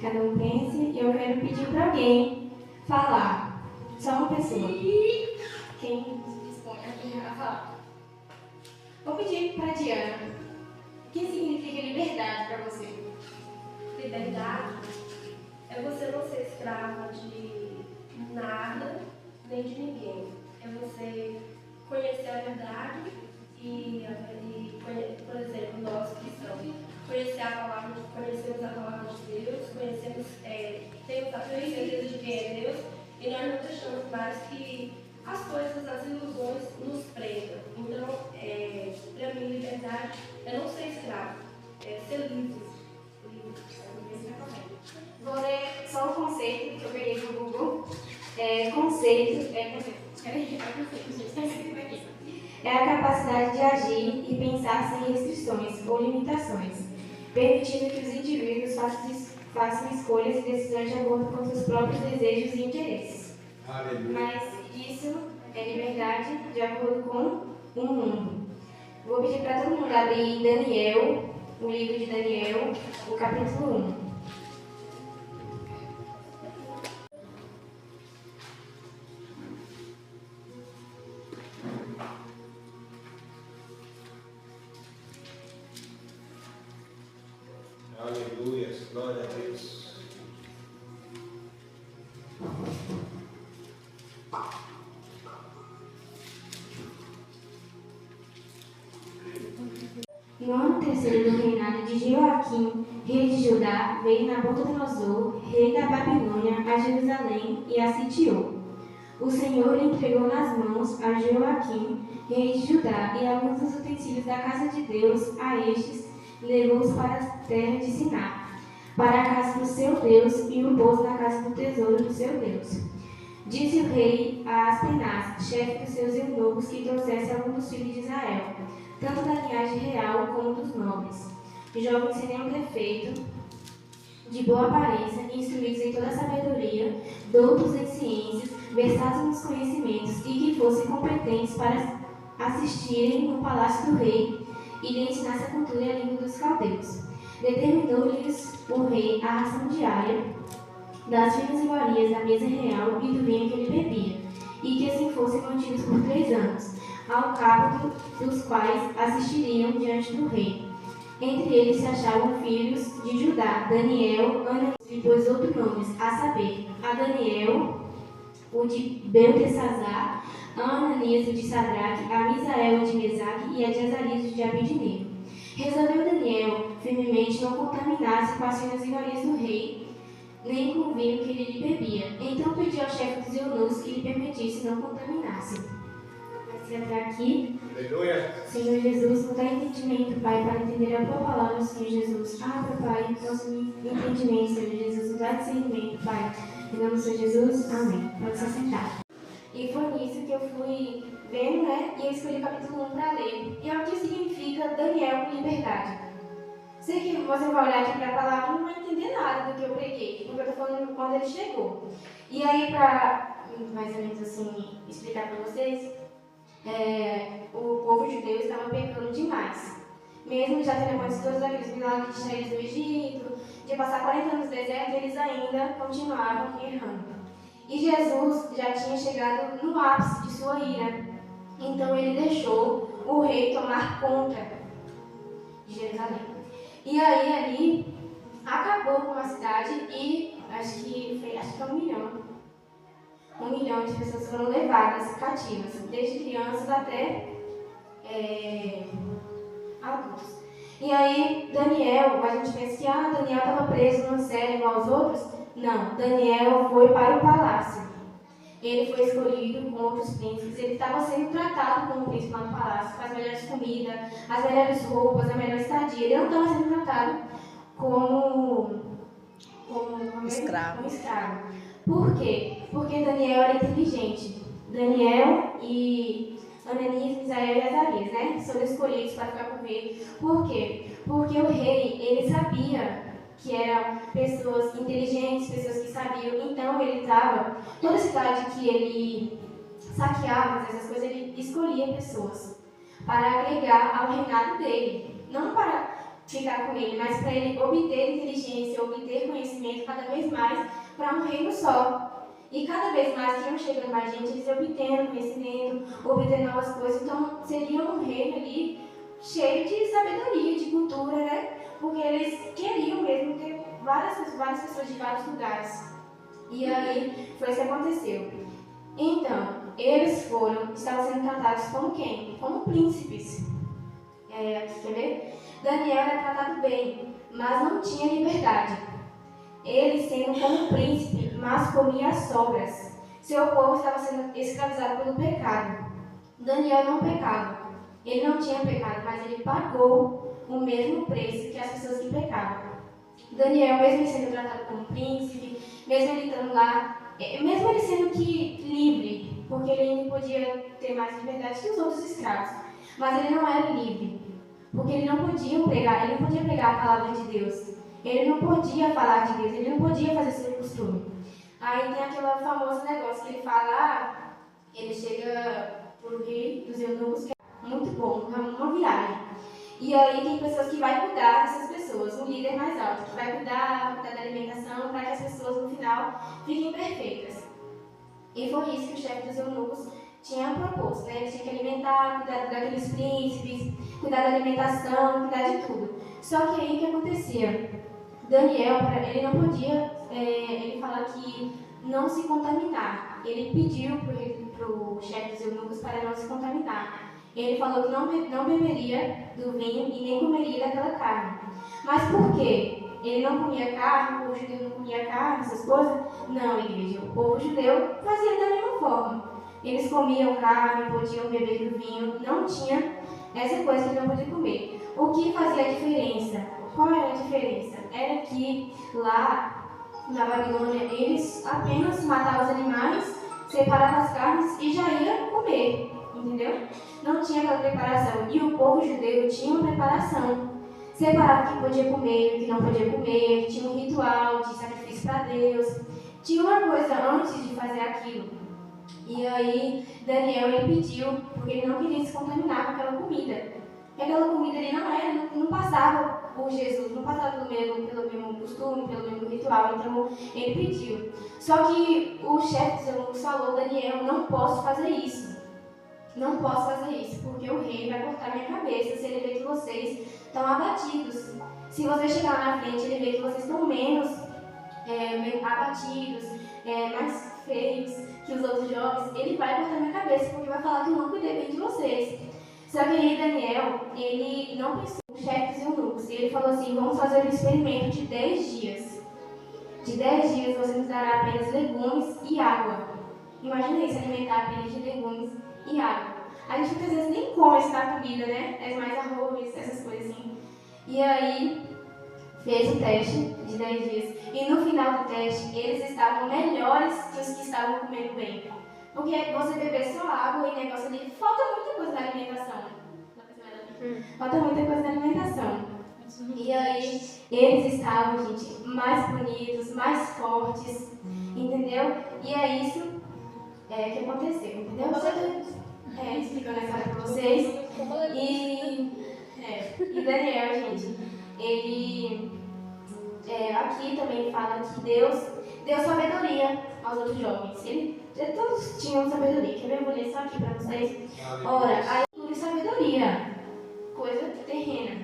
Cada um pense e eu quero pedir para alguém falar. Só uma pessoa. Quem dispõe a falar? Vou pedir para a Diana. O que significa liberdade para você? Liberdade é você não ser escrava de nada nem de ninguém. É você conhecer a verdade e por exemplo, nós cristãos, conhecemos a palavra de Deus, temos a plena certeza de quem é Deus e nós não deixamos mais que as coisas, as ilusões nos prendam. Então, para mim, liberdade é não ser escravo, é ser livre. Vou ler só o conceito que eu peguei do Google. Conceito. É a capacidade de agir e pensar sem restrições ou limitações, permitindo que os indivíduos façam escolhas e decisões de acordo com seus próprios desejos e interesses. Aleluia. Mas isso é liberdade de acordo com o mundo. Vou pedir para todo mundo abrir Daniel, o livro de Daniel, o capítulo 1. Aleluia, glória a Deus. No ano terceiro do reinado de Joaquim, rei de Judá, veio Nabucodonosor, rei da Babilônia, a Jerusalém e a sitiou. O Senhor lhe entregou nas mãos a Joaquim, rei de Judá, e alguns dos utensílios da casa de Deus, a estes levou-os para a terra de Siná, para a casa do seu Deus, e o pôs na casa do tesouro do seu Deus. Disse o rei a Aspenaz, chefe dos seus eunucos, que trouxesse algum dos filhos de Israel, tanto da linhagem real como dos nobres, jovens sem nenhum defeito, de boa aparência, instruídos em toda a sabedoria, doutos em ciências, versados nos conhecimentos, e que fossem competentes para assistirem no palácio do rei e lhe ensinasse a cultura e a língua dos caldeus. Determinou-lhes o rei a ração diária das finas iguarias da mesa real e do vinho que ele bebia, e que assim fossem mantidos por 3 anos, ao cabo dos quais assistiriam diante do rei. Entre eles se achavam filhos de Judá, Daniel, Ananias e dois outros nomes, a saber, a Daniel, o de Beltesazar, a Ananias, o de Sadraque, a Misael, o de Mesaque, e a de Azarias, o de Abednego. Resolveu Daniel, firmemente, não contaminar-se com as finas iguarias do rei, nem com o vinho que ele lhe bebia. Então pediu ao chefe dos eunucos que lhe permitisse não contaminasse. Vai até aqui. Aleluia. Senhor Jesus, nos dá entendimento, Pai, para entender a Tua palavra, Senhor Jesus. Abra, Pai, nosso entendimento, Senhor Jesus. Nos dá discernimento, Pai. Em nome do Senhor Jesus, amém. Pode se sentar. E foi nisso que eu fui vendo, né? E eu escolhi o capítulo 1 para ler. E é o que significa Daniel com liberdade. Sei que você vai olhar aqui para a palavra e não vai entender nada do que eu preguei, porque eu estou falando quando ele chegou. E aí, para mais ou menos assim explicar para vocês, o povo judeu estava pecando demais. Mesmo já tendo acontecido todos aqueles milagres de saída do Egito, de passar 40 anos no deserto, eles ainda continuavam errando. E Jesus já tinha chegado no ápice de sua ira. Então ele deixou o rei tomar conta de Jerusalém. E aí ali acabou com a cidade e acho que foi 1 milhão. 1 milhão de pessoas foram levadas cativas, desde crianças até adultos. E aí Daniel, a gente pensa que Daniel estava preso numa cela igual aos outros. Não, Daniel foi para o palácio. Ele foi escolhido com outros príncipes. Ele estava sendo tratado como príncipe lá no palácio, com as melhores comidas, as melhores roupas, a melhor estadia. Ele não estava sendo tratado como escravo. Por quê? Porque Daniel era inteligente. Daniel e Ananias, Misael e Azarias, né? Foram escolhidos para ficar com o rei. Por quê? Porque o rei, ele sabia que eram pessoas inteligentes, pessoas que sabiam. Então ele estava, toda cidade que ele saqueava, essas coisas, ele escolhia pessoas para agregar ao reinado dele, não para ficar com ele, mas para ele obter inteligência, obter conhecimento cada vez mais para um reino só. E cada vez mais que iam chegando mais gente, eles iam obtendo conhecimento, obtendo novas coisas. Então, seria um reino ali cheio de sabedoria, de cultura, né? Porque eles queriam mesmo ter várias pessoas de vários lugares. E aí, foi isso que aconteceu. Então, eles estavam sendo tratados como quem? Como príncipes. Aqui, quer ver? Daniel era tratado bem, mas não tinha liberdade. Ele sendo como príncipe, mas comia as sobras. Seu povo estava sendo escravizado pelo pecado. Daniel não pecava. Ele não tinha pecado, mas ele pagou o mesmo preço que as pessoas que pecavam. Daniel, mesmo sendo tratado como príncipe, mesmo ele estando lá, mesmo ele sendo que livre, porque ele ainda podia ter mais liberdade que os outros escravos, mas ele não era livre, porque ele não podia pregar a palavra de Deus. Ele não podia falar de Deus, ele não podia fazer seu costume. Aí tem aquele famoso negócio que ele fala, ele chega pro rei dos eunucos, que é muito bom, é uma viagem. E aí tem pessoas que vai cuidar dessas pessoas, um líder mais alto, que vai cuidar da alimentação para que as pessoas no final fiquem perfeitas. E foi isso que o chefe dos eunucos tinha proposto, né? Ele tinha que alimentar, cuidar daqueles príncipes, cuidar da alimentação, cuidar de tudo. Só que aí o que acontecia? Daniel, ele não podia, ele fala que não se contaminar. Ele pediu para o chefe dos eunucos para não se contaminar. Ele falou que não beberia do vinho e nem comeria daquela carne. Mas por quê? Ele não comia carne, o povo judeu não comia carne, essas coisas? Não, igreja, o povo judeu fazia da mesma forma. Eles comiam carne, podiam beber do vinho, não tinha essa coisa que ele não podia comer. O que fazia a diferença? Qual era a diferença? Era que lá na Babilônia eles apenas matavam os animais, separavam as carnes e já iam comer, entendeu? Não tinha aquela preparação. E o povo judeu tinha uma preparação. Separava o que podia comer, o que não podia comer, tinha um ritual de sacrifício para Deus. Tinha uma coisa antes de fazer aquilo. E aí Daniel ele pediu, porque ele não queria se contaminar com aquela comida. E aquela comida ali não passava por Jesus, não passava pelo mesmo costume, pelo mesmo ritual, então ele pediu. Só que o chefe dos eunucos falou, Daniel, não posso fazer isso. Não posso fazer isso, porque o rei vai cortar minha cabeça se ele ver que vocês estão abatidos. Se você chegar lá na frente e ele ver que vocês estão menos abatidos, mais feios que os outros jovens, ele vai cortar minha cabeça, porque vai falar que eu não cuidei bem de vocês. Só que aí Daniel, ele não pensou no chefe dos eunucos, e ele falou assim, vamos fazer um experimento de 10 dias. De 10 dias você nos dará apenas legumes e água. Imagina isso, alimentar apenas de legumes e água. A gente muitas vezes nem come essa comida, né? É mais arroz, essas coisas assim. E aí, fez o teste de 10 dias. E no final do teste, eles estavam melhores que os que estavam comendo bem. Porque você beber só água e negócio ali, falta muita coisa na alimentação. Falta muita coisa na alimentação. E aí, eles estavam, gente, mais bonitos, mais fortes, entendeu? E é isso que aconteceu, entendeu? Explicando essa hora pra vocês. E Daniel, gente, ele aqui também fala que Deus deu sabedoria aos outros jovens. Todos tinham sabedoria. Quer ver? Eu vou ler só aqui pra vocês. Ora, a cultura e sabedoria, coisa terrena.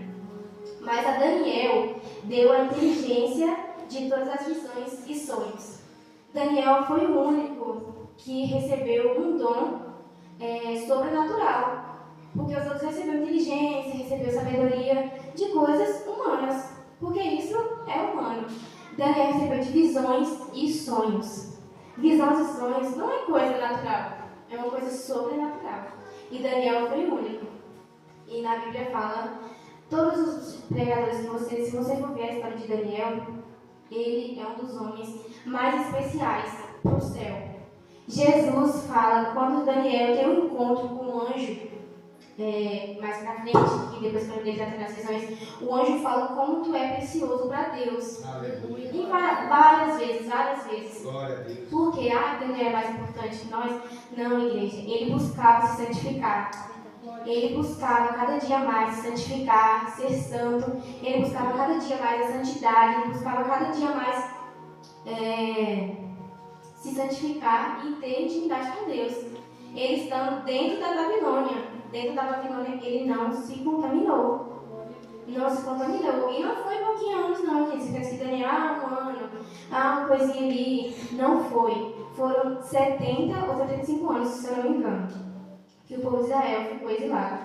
Mas a Daniel deu a inteligência de todas as visões e sonhos. Daniel foi o único que recebeu um dom sobrenatural. Porque os outros receberam inteligência, receberam sabedoria de coisas humanas. Porque isso é humano. Daniel recebeu de visões e sonhos. Visões e sonhos não é coisa natural, é uma coisa sobrenatural. E Daniel foi o único. E na Bíblia fala, todos os pregadores se você for ver a história de Daniel, ele é um dos homens mais especiais para o céu. Jesus fala, quando Daniel tem um encontro com um anjo, mais pra frente, e depois quando ele já tem as visões, o anjo fala como tu é precioso para Deus. Aleluia. E várias vezes. Glória a Deus. Porque Daniel é mais importante que nós? Não, igreja. Ele buscava se santificar. Ele buscava cada dia mais se santificar, ser santo. Ele buscava cada dia mais a santidade. Ele buscava cada dia mais se santificar e ter intimidade com Deus. Ele estando dentro da Babilônia, ele não se contaminou. Não se contaminou. E não foi pouquinhos anos, não, gente. Você pensa que Daniel, um ano, uma coisinha ali. Não foi. Foram 70 ou 75 anos, se eu não me engano, que o povo de Israel ficou exilado.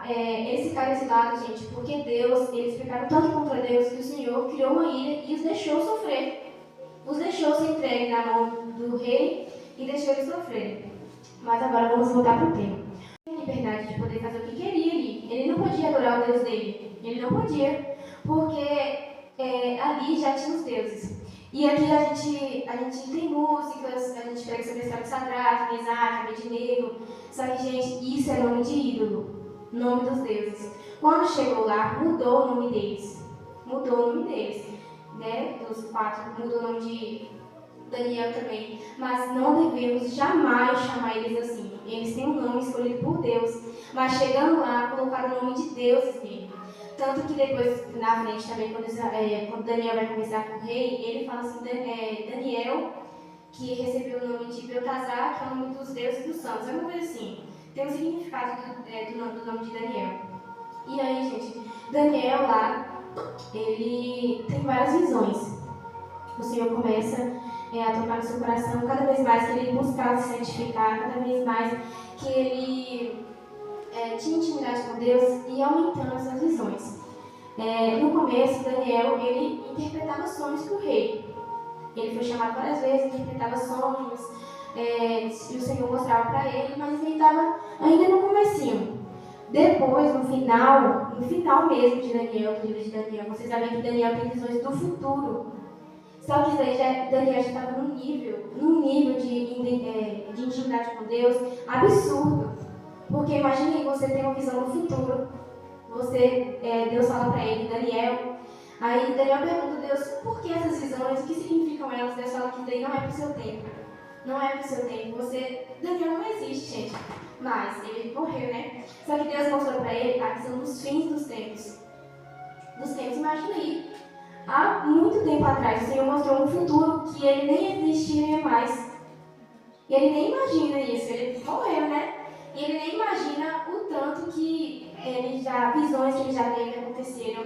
Eles ficaram exilados, gente, porque eles pecaram tanto contra Deus que o Senhor criou uma ira e os deixou sofrer. Os deixou se entregue na mão do rei e deixou eles sofrer. Mas agora vamos voltar para o tema. Ele tinha liberdade de poder fazer o que queria ali. Ele não podia adorar o Deus dele. Ele não podia, porque ali já tinha os deuses. E aqui a gente tem músicas, a gente prega sobre a história de Sadraque, Mesaque, Abednego. Só que, gente, isso é nome de ídolo, nome dos deuses. Quando chegou lá, mudou o nome deles. Né? Dos 4, mudou o nome de Daniel também. Mas não devemos jamais chamar eles assim. Eles têm um nome escolhido por Deus. Mas chegando lá, colocaram o nome de deuses nele. Tanto que depois, na frente também, quando Daniel vai conversar com o rei, ele fala assim, Daniel, que recebeu o nome de Beltazar, que é o nome dos deuses e dos santos. É uma coisa assim. Tem um significado do nome de Daniel. E aí, gente, Daniel lá, ele tem várias visões. O Senhor começa a tocar no seu coração, cada vez mais que ele buscava se santificar, cada vez mais que ele tinha intimidade com Deus e aumentando as suas visões. No começo, Daniel, ele interpretava sonhos para o rei. Ele foi chamado várias vezes, interpretava sonhos, e o Senhor mostrava para ele, mas ele estava ainda no comecinho. Depois, no final mesmo de Daniel, do livro de Daniel, vocês sabem que Daniel tem visões do futuro. Só que Daniel já estava num nível de intimidade com Deus absurdo. Porque imagine você ter uma visão do futuro. Deus fala para ele, Daniel. Aí Daniel pergunta a Deus, por que essas visões? O que significam elas? Deus fala que daí não é para o seu tempo. Não é para o seu tempo. Daniel não existe, gente. Mas ele morreu, né? Só que Deus mostrou para ele a visão dos fins dos tempos. Imagina aí. Há muito tempo atrás, o Senhor mostrou um futuro que ele nem existiria mais. E ele nem imagina isso. Ele morreu, né? E ele nem imagina o tanto que visões que ele já teve aconteceram.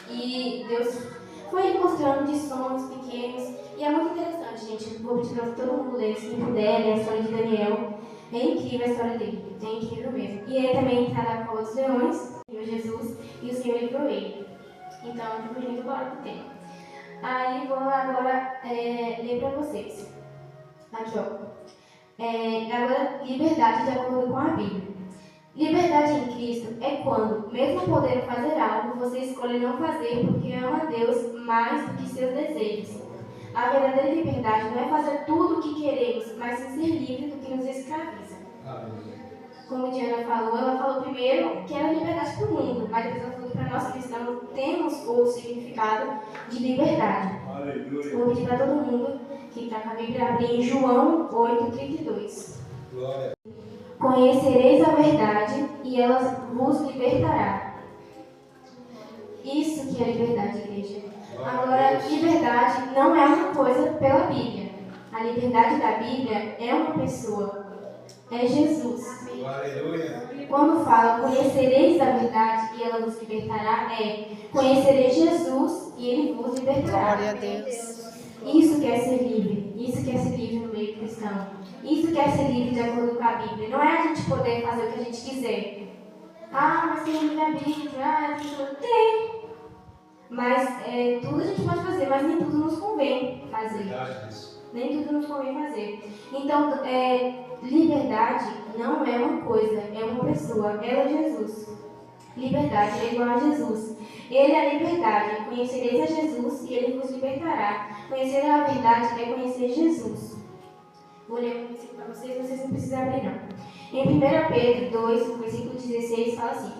E Deus foi mostrando de sonhos pequenos. E é muito interessante, gente. Vou pedir para todo mundo ler, se puder, ler a história de Daniel. É incrível a história dele. É incrível mesmo. E ele também está na cova dos leões, o Senhor Jesus, e o Senhor livrou ele. Então, por gente, bora pro tema. Aí, vou agora ler para vocês. Aqui, ó. Agora, liberdade de acordo com a Bíblia. Liberdade em Cristo é quando, mesmo podendo fazer algo, você escolhe não fazer porque ama a Deus mais do que seus desejos. A verdadeira liberdade não é fazer tudo o que queremos, mas sim ser livre do que nos escraviza. Como Diana falou, ela falou primeiro que era liberdade para o mundo, mas depois ela falou que para nós cristãos temos o significado de liberdade. Aleluia. Vou pedir para todo mundo que está com a Bíblia abrir em João 8:32. Glória. Conhecereis a verdade e ela vos libertará. Isso que é liberdade, igreja. Agora, liberdade não é uma coisa pela Bíblia. A liberdade da Bíblia é uma pessoa. É Jesus. Aleluia. Quando fala conhecereis a verdade e ela vos libertará, conhecereis Jesus e ele vos libertará. Glória a Deus. Isso quer ser livre. Isso quer ser livre no meio cristão. Isso quer ser livre de acordo com a Bíblia. Não é a gente poder fazer o que a gente quiser. Mas tem livre a Bíblia. Tem. Mas tudo a gente pode fazer, mas nem tudo nos convém fazer. Nem tudo nos convém fazer. Então, liberdade não é uma coisa, é uma pessoa. Ela é Jesus. Liberdade é igual a Jesus. Ele é a liberdade. Conhecereis a Jesus e ele vos libertará. Conhecer a verdade é conhecer Jesus. Vou ler um versículo para vocês não precisam abrir não. Em 1 Pedro 2, versículo 16, fala assim: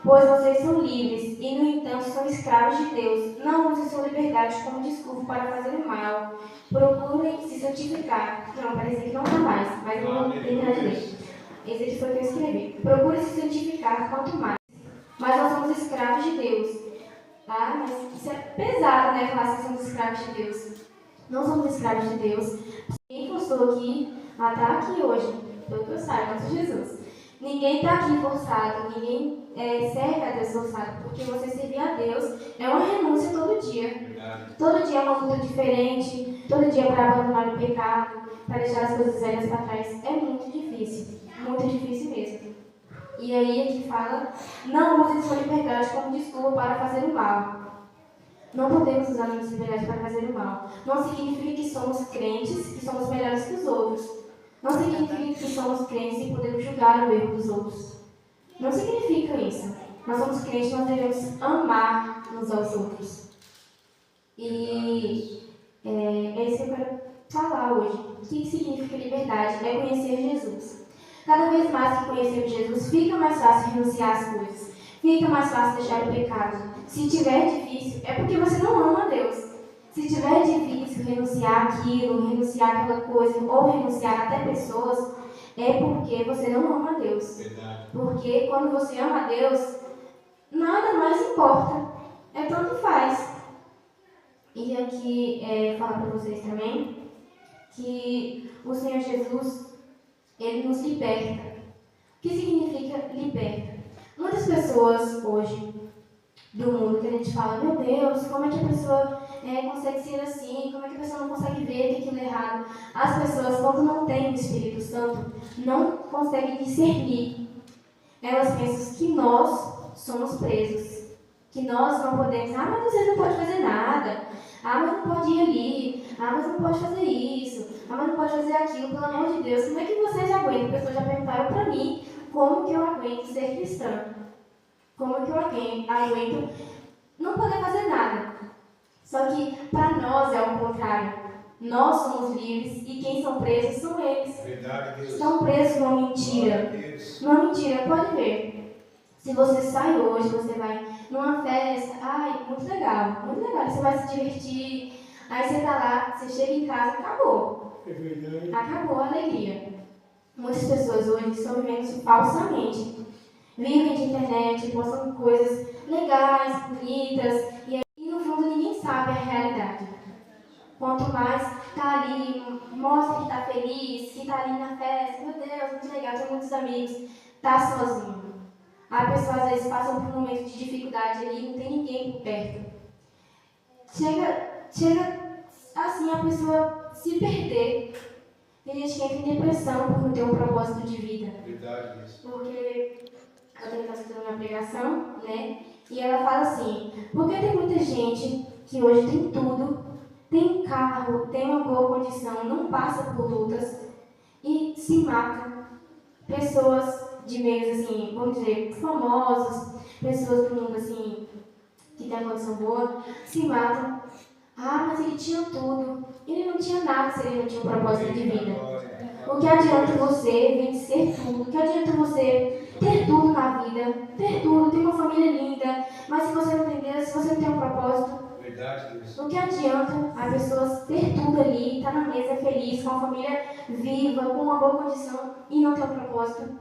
pois vocês são livres e, no entanto, são escravos de Deus. Não usem sua liberdade como desculpa para fazer o mal. Procurem se santificar. Não, parece que não está mais, mas eu vou tentar ler. Esse aqui foi o que eu escrevi. Procure se santificar quanto mais. Mas nós somos escravos de Deus. Tá? Mas isso é pesado, né? Falar que somos escravos de Deus. Não somos escravos de Deus. Quem forçou aqui a estar aqui hoje, pelo que eu saiba, antes de Jesus. Ninguém está aqui forçado, ninguém serve a Deus forçado, porque você servir a Deus é uma renúncia todo dia. Todo dia é uma luta diferente, todo dia é para abandonar o pecado, para deixar as coisas velhas para trás. É muito difícil mesmo. E aí aqui fala, não use sua liberdade como desculpa para fazer o mal. Não podemos usar a nossa liberdade para fazer o mal. Não significa que somos crentes, que somos melhores que os outros. Não significa que somos crentes e podemos julgar o erro dos outros. Não significa isso. Nós somos crentes, nós devemos amar uns aos outros. E é isso que eu quero falar hoje. O que significa liberdade? É conhecer Jesus. Cada vez mais que conhecemos Jesus, fica mais fácil renunciar às coisas. Fica mais fácil deixar o pecado. Se tiver difícil, é porque você não ama a Deus. Se tiver difícil renunciar àquilo, renunciar àquela coisa, ou renunciar até pessoas, é porque você não ama a Deus. Verdade. Porque quando você ama a Deus, nada mais importa. Tanto faz. E aqui, falar para vocês também, que o Senhor Jesus, Ele nos liberta. O que significa liberta? Muitas pessoas hoje do mundo que a gente fala, meu Deus, como é que a pessoa consegue ser assim? Como é que a pessoa não consegue ver que aquilo é errado? As pessoas, quando não têm o Espírito Santo, não conseguem discernir. Elas pensam que nós somos presos, que nós não podemos. Ah, mas você não pode fazer nada. Ah, mas não pode ir ali. Ah, mas não pode fazer isso. Ah, mas não pode fazer aquilo. Pelo amor de Deus, como é que vocês aguentam? Pessoas já perguntaram para mim como que eu aguento ser cristã. Como que eu aguento não poder fazer nada. Só que para nós é o contrário. Nós somos livres e quem são presos são eles. Verdade, Deus. Estão presos numa mentira. Numa mentira, pode ver. Se você sai hoje, você vai numa festa, muito legal. Você vai se divertir. Aí você tá lá, você chega em casa, acabou. É verdade. Acabou a alegria. Muitas pessoas hoje estão vivendo isso falsamente. Vivem de internet, postam coisas legais, bonitas, e no fundo ninguém sabe a realidade. Quanto mais está ali, mostra que está feliz, que está ali na festa, meu Deus, muito legal, tenho muitos amigos, está sozinho. A pessoa às vezes passa por um momento de dificuldade ali, não tem ninguém por perto. Chega assim a pessoa se perder. Tem gente que entra em depressão por não ter um propósito de vida. Verdade, Deus. Porque eu tenho que estar escutando uma pregação, né? E ela fala assim, porque tem muita gente que hoje tem tudo, tem carro, tem uma boa condição, não passa por lutas e se mata. Pessoas de meios assim, vamos dizer, famosos, pessoas do mundo assim, que tem uma condição boa, se matam. Ah, mas ele tinha tudo. Ele não tinha nada se ele não tinha um propósito de vida. O que adianta você vencer tudo? O que adianta você ter tudo na vida? Ter tudo, ter uma família linda, mas se você não tem Deus, se você não tem um propósito, Verdade, Deus. o que adianta a pessoa ter tudo ali, estar na mesa feliz, com a família viva, com uma boa condição e não ter um propósito?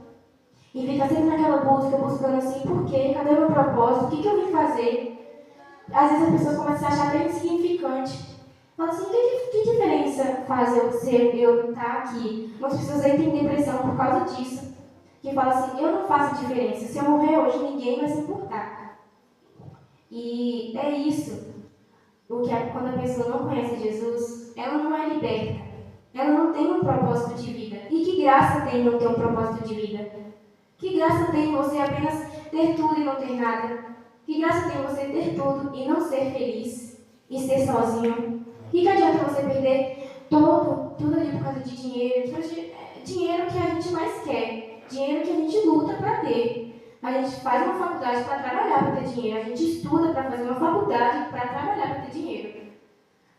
E ficar sempre naquela busca, buscando assim, por quê? Cadê o meu propósito? O que eu vim fazer? Às vezes as pessoas começam a se achar bem insignificante. Fala assim, que diferença faz eu estar aqui? Muitas pessoas aí têm depressão por causa disso. Que fala assim, eu não faço diferença. Se eu morrer hoje, ninguém vai se importar. E é isso. Quando a pessoa não conhece Jesus, ela não é liberta. Ela não tem um propósito de vida. E que graça tem não ter um propósito de vida? Que graça tem você apenas ter tudo e não ter nada? Que graça tem você ter tudo e não ser feliz? E ser sozinho? E que adianta você perder tudo ali por causa de dinheiro? Dinheiro que a gente mais quer. Dinheiro que a gente luta para ter. A gente faz uma faculdade para trabalhar para ter dinheiro. A gente estuda para fazer uma faculdade para trabalhar para ter dinheiro.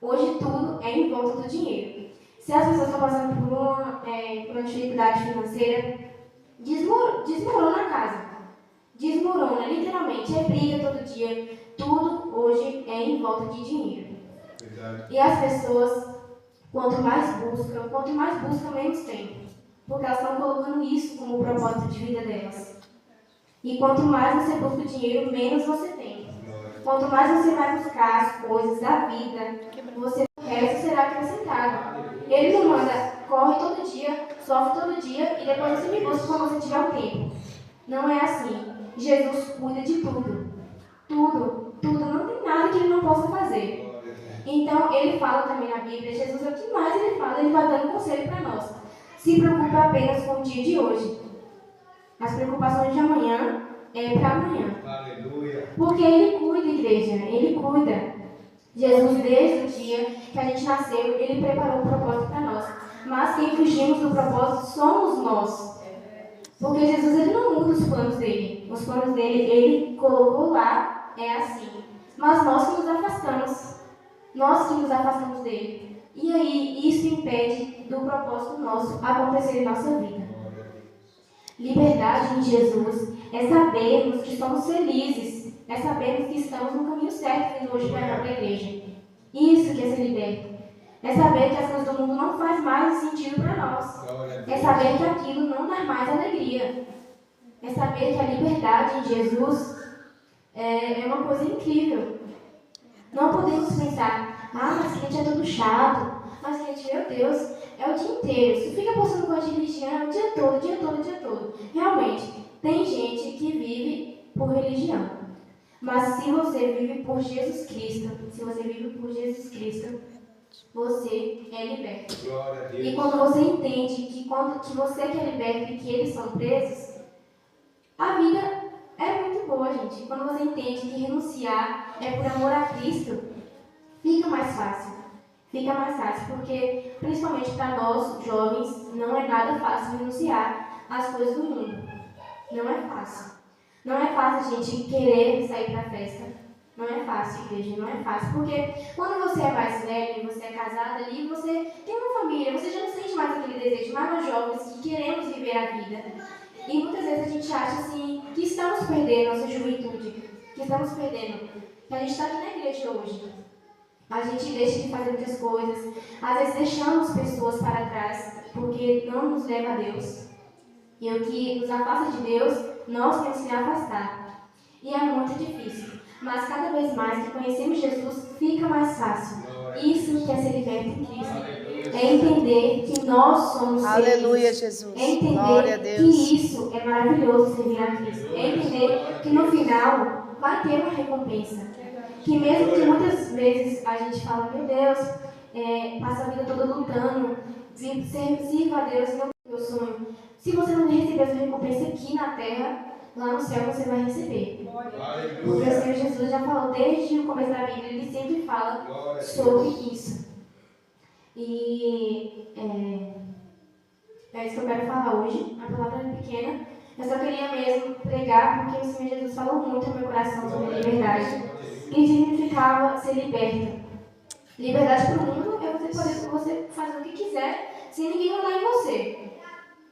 Hoje tudo é em volta do dinheiro. Se as pessoas estão passando por uma dificuldade financeira, desmorona a casa. Desmorona, literalmente. É briga todo dia. Tudo hoje é em volta de dinheiro. Verdade. E as pessoas, quanto mais buscam, menos tem. porque elas estão colocando isso como propósito de vida delas. E quanto mais você busca o dinheiro, menos você tem. Quanto mais você vai buscar as coisas da vida, o resto será acrescentado. Ele não manda, corre todo dia, sofre todo dia e depois você me busca quando você tiver o tempo. Não é assim. Jesus cuida de tudo. Tudo. Não tem nada que ele não possa fazer. Então, ele fala também na Bíblia, Jesus é o que mais ele fala, ele vai dando conselho para nós. Se preocupe apenas com o dia de hoje. As preocupações de amanhã é para amanhã. Aleluia. Porque ele cuida, igreja, ele cuida. Jesus, desde o dia que a gente nasceu, ele preparou um propósito para nós. Mas quem fugimos do propósito somos nós. Porque Jesus, ele não muda os planos dele. Os planos dele, ele colocou lá, é assim. Mas nós que nos afastamos. Nós que nos afastamos dele. E aí, isso impede do propósito nosso acontecer em nossa vida. Liberdade em Jesus é sabermos que somos felizes. É sabermos que estamos no caminho certo vindo hoje para a igreja. Isso que é ser liberto. É saber que as coisas do mundo não faz mais sentido para nós. É saber que aquilo não dá mais alegria. É saber que a liberdade em Jesus é uma coisa incrível. Não podemos pensar, mas crente é todo chato, mas crente, meu Deus, é o dia inteiro. Se fica postando coisa de religião, é o dia todo. Realmente, tem gente que vive por religião. Mas se você vive por Jesus Cristo, você é liberto. E quando você entende que você que é liberto e que eles são presos, a vida é muito boa, gente. Quando você entende que renunciar é por amor a Cristo, fica mais fácil. Porque, principalmente para nós, jovens, não é nada fácil renunciar às coisas do mundo. Não é fácil. Não é fácil a gente querer sair para a festa. Não é fácil, igreja, não é fácil. Porque quando você é mais velho, você é casado ali, você tem uma família, você já não sente mais aquele desejo. Mas nós jovens que queremos viver a vida. E muitas vezes a gente acha assim, que estamos perdendo nossa juventude, que a gente está aqui na igreja hoje. A gente deixa de fazer muitas coisas, às vezes deixamos pessoas para trás, porque não nos leva a Deus. E o que nos afasta de Deus, nós temos que afastar. E é muito difícil. Mas cada vez mais que conhecemos Jesus, fica mais fácil. Isso que é ser liberto em Cristo. É entender que nós somos Aleluia, felizes. Jesus. É entender Glória a Deus. que isso é maravilhoso servir a Cristo. É entender que no final vai ter uma recompensa. Que mesmo que muitas vezes a gente fala, meu Deus, passa a vida toda lutando, sirva a Deus, não é o meu sonho. Se você não receber essa recompensa aqui na terra, lá no céu você vai receber. Porque o Senhor Jesus já falou desde o começo da Bíblia, ele sempre fala sobre isso. E é isso que eu quero falar hoje. A palavra é pequena. Eu só queria mesmo pregar porque o Senhor Jesus falou muito no meu coração sobre liberdade. E significava ser liberta. Liberdade para o mundo é você fazer o que quiser sem ninguém mandar em você.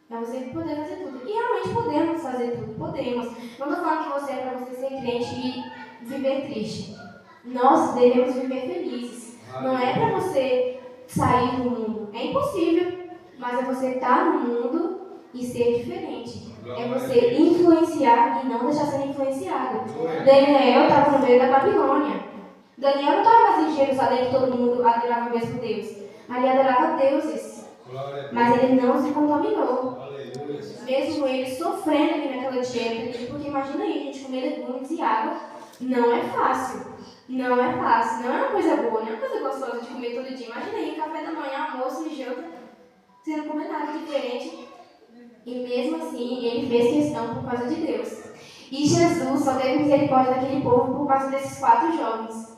É você poder fazer tudo. E realmente podemos fazer tudo. Podemos. Não estou falando que você é para você ser crente e viver triste. Nós devemos viver felizes. Não é para você sair do mundo. É impossível. Mas é você estar no mundo e ser diferente. É você influenciar e não deixar ser influenciado. Daniel estava no meio da Babilônia. Daniel não estava mais em Jerusalém que todo mundo adorava o mesmo Deus. Ali adorava deuses. Mas ele não se contaminou. Mesmo ele sofrendo ali naquela dieta, porque imagina aí, a gente comer legumes e água, não é fácil. Não é uma coisa boa, não é uma coisa gostosa de comer todo dia. Imagina aí, café da manhã, almoço e janta, você não come nada diferente. E mesmo assim, ele fez questão por causa de Deus. E Jesus só teve misericórdia daquele povo por causa desses 4 jovens.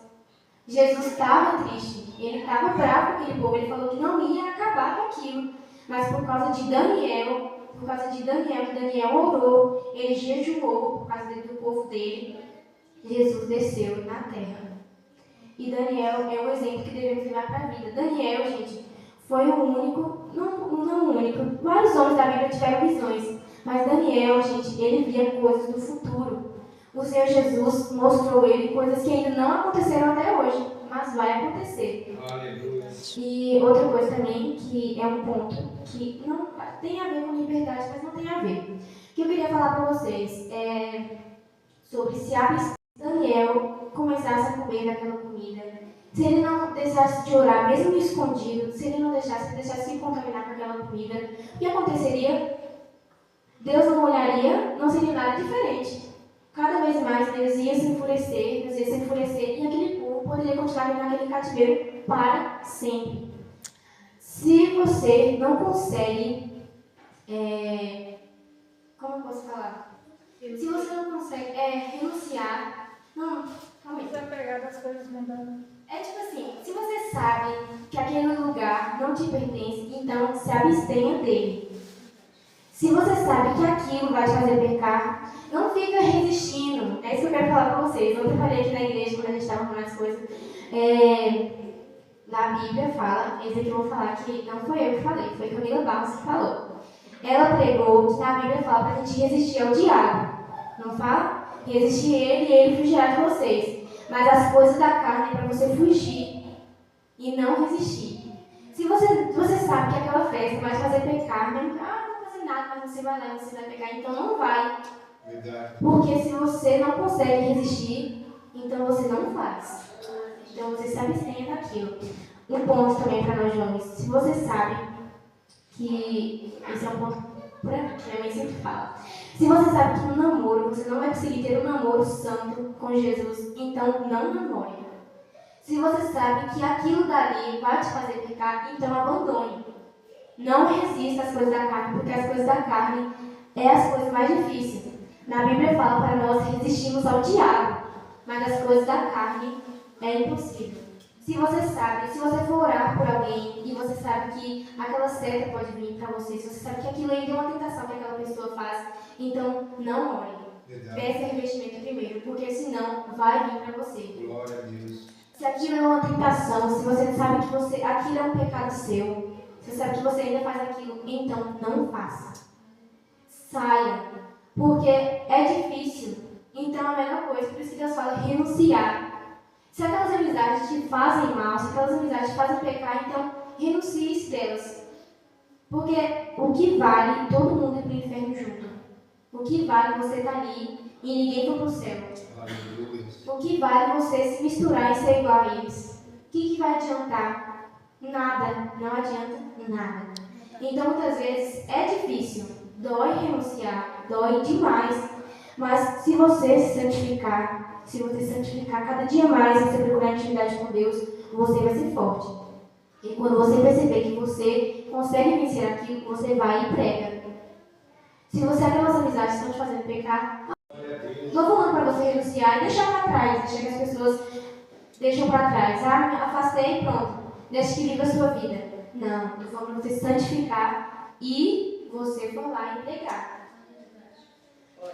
Jesus estava triste, ele estava bravo com aquele povo, ele falou que não ia acabar com aquilo. Mas por causa de Daniel, que Daniel orou, ele jejuou por causa do povo dele, Jesus desceu na terra. E Daniel é um exemplo que devemos levar para a vida. Daniel, gente, foi o único, não o único, vários homens da Bíblia tiveram visões, mas Daniel, gente, ele via coisas do futuro. O Senhor Jesus mostrou ele coisas que ainda não aconteceram até hoje, mas vai acontecer. Aleluia. E E outra coisa também, que é um ponto que não tem a ver com liberdade, mas não tem a ver. Que eu queria falar para vocês sobre se Daniel começasse a comer daquela comida, se ele não deixasse de orar, mesmo escondido, se ele não deixasse se contaminar com aquela comida, o que aconteceria? Deus não olharia, não seria nada diferente. Cada vez mais Deus ia se enfurecer, e aquele povo poderia continuar naquele cativeiro para sempre. Se você não consegue, como eu posso falar? Se você não consegue renunciar, não, calma aí. Desapegar das coisas mundanas. É tipo assim, se você sabe que aquele lugar não te pertence, então se abstenha dele. Se você sabe que aquilo vai te fazer pecar, não fica resistindo. É isso que eu quero falar para vocês. Ontem eu falei aqui na igreja, quando a gente estava falando as coisas. Na Bíblia fala, esse aqui eu vou falar que não foi eu que falei, foi Camila Barros que falou. Ela pregou que na Bíblia fala para a gente resistir ao diabo. Não fala? Resistir ele e ele fugirá de vocês. Mas as coisas da carne é para você fugir e não resistir. Se você sabe que aquela festa vai te fazer pecar, não vai fazer nada, mas você vai lá e você vai pecar, então não vai. Verdade. Porque se você não consegue resistir, então você não faz. Então você se abstenha daquilo. Um ponto também para nós jovens. Se você sabe que esse é um ponto que minha mãe sempre fala. Se você sabe que no namoro você não vai conseguir ter um namoro santo com Jesus, então não namore. Se você sabe que aquilo dali vai te fazer pecar, então abandone. Não resista às coisas da carne, porque as coisas da carne é as coisas mais difíceis. Na Bíblia fala para nós resistirmos ao diabo, mas as coisas da carne é impossível. Se você for orar por alguém e você sabe que aquela seta pode vir para você, se você sabe que aquilo ainda é uma tentação que aquela pessoa faz, então não ore. Peça revestimento primeiro, porque senão vai vir para você. Glória a Deus. Se aquilo é uma tentação, se você sabe que aquilo é um pecado seu, se você sabe que você ainda faz aquilo, então não faça. Saia, porque é difícil. Então a melhor coisa, por isso que Deus fala renunciar. Se aquelas amizades te fazem mal, se aquelas amizades te fazem pecar, então renuncie delas. Porque o que vale todo mundo ir para o inferno junto. O que vale você estar ali e ninguém for para o céu. Aleluia. O que vale você se misturar e ser igual a eles. O que vai adiantar? Nada. Não adianta nada. Então muitas vezes é difícil. Dói renunciar. Dói demais. Mas se você se santificar cada dia mais, você procurar intimidade com Deus, você vai ser forte. E quando você perceber que você consegue vencer aquilo, você vai e prega. Se você aquelas amizades estão te fazendo pecar, não falando para você renunciar e deixar para trás, deixar que as pessoas deixam para trás. Me afastei e pronto. Deixa que viva a sua vida. Não, eu falo para você se santificar e você for lá e pregar.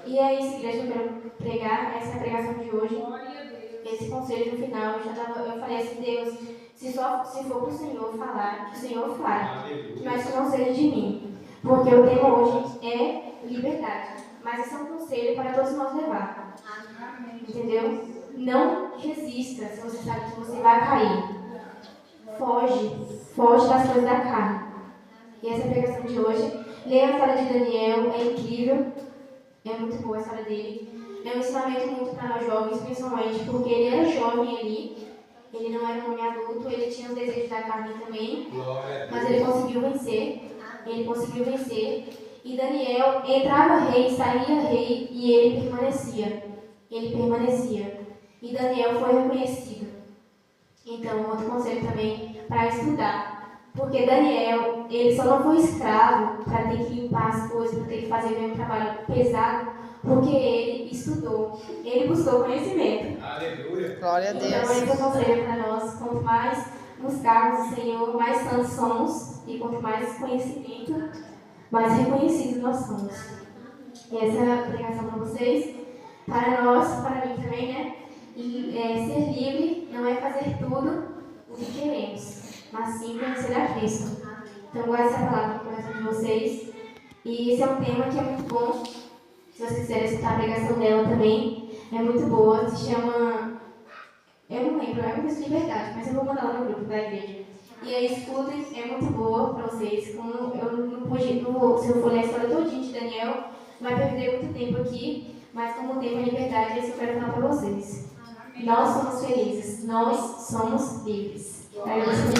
E é isso, igreja, eu quero pregar, essa é a pregação de hoje. Esse conselho no final, eu falei assim, Deus, se for para o Senhor falar, que o Senhor fale, mas que não seja de mim. Porque o tema hoje é liberdade. Mas esse é um conselho para todos nós levar. Entendeu? Não resista se você sabe que você vai cair. Foge das coisas da carne. E essa é a pregação de hoje. Leia a história de Daniel, é incrível. É muito boa a história dele. É um ensinamento muito para nós jovens, principalmente porque ele era jovem ali. Ele não era um homem adulto, ele tinha os desejos da carne também. Mas ele conseguiu vencer. E Daniel entrava rei, saía rei e ele permanecia. E Daniel foi reconhecido. Então, outro conselho também para estudar. Porque Daniel, ele só não foi escravo para ter que limpar as coisas, para ter que fazer mesmo trabalho pesado, porque ele estudou, ele buscou conhecimento. Aleluia. Glória a Deus. Então, esse é o conselho para nós. Quanto mais buscarmos o Senhor, mais santos somos, e quanto mais conhecimento, mais reconhecidos nós somos. E essa é a pregação para vocês, para nós, para mim também, né? E ser livre não é fazer tudo o que queremos, mas sim conhecer a Cristo. Então, guarde essa palavra no coração de vocês. E esse é um tema que é muito bom. Se vocês quiserem escutar a pregação dela também, é muito boa. Se chama... Eu não lembro, é uma coisa de liberdade, mas eu vou mandar lá no grupo da igreja. E a escuta é muito boa para vocês. Como eu não pude, se eu for ler a história todinha de Daniel, vai perder muito tempo aqui, mas como o tema é liberdade, isso eu quero falar para vocês. Nós somos felizes, nós somos livres. Aí você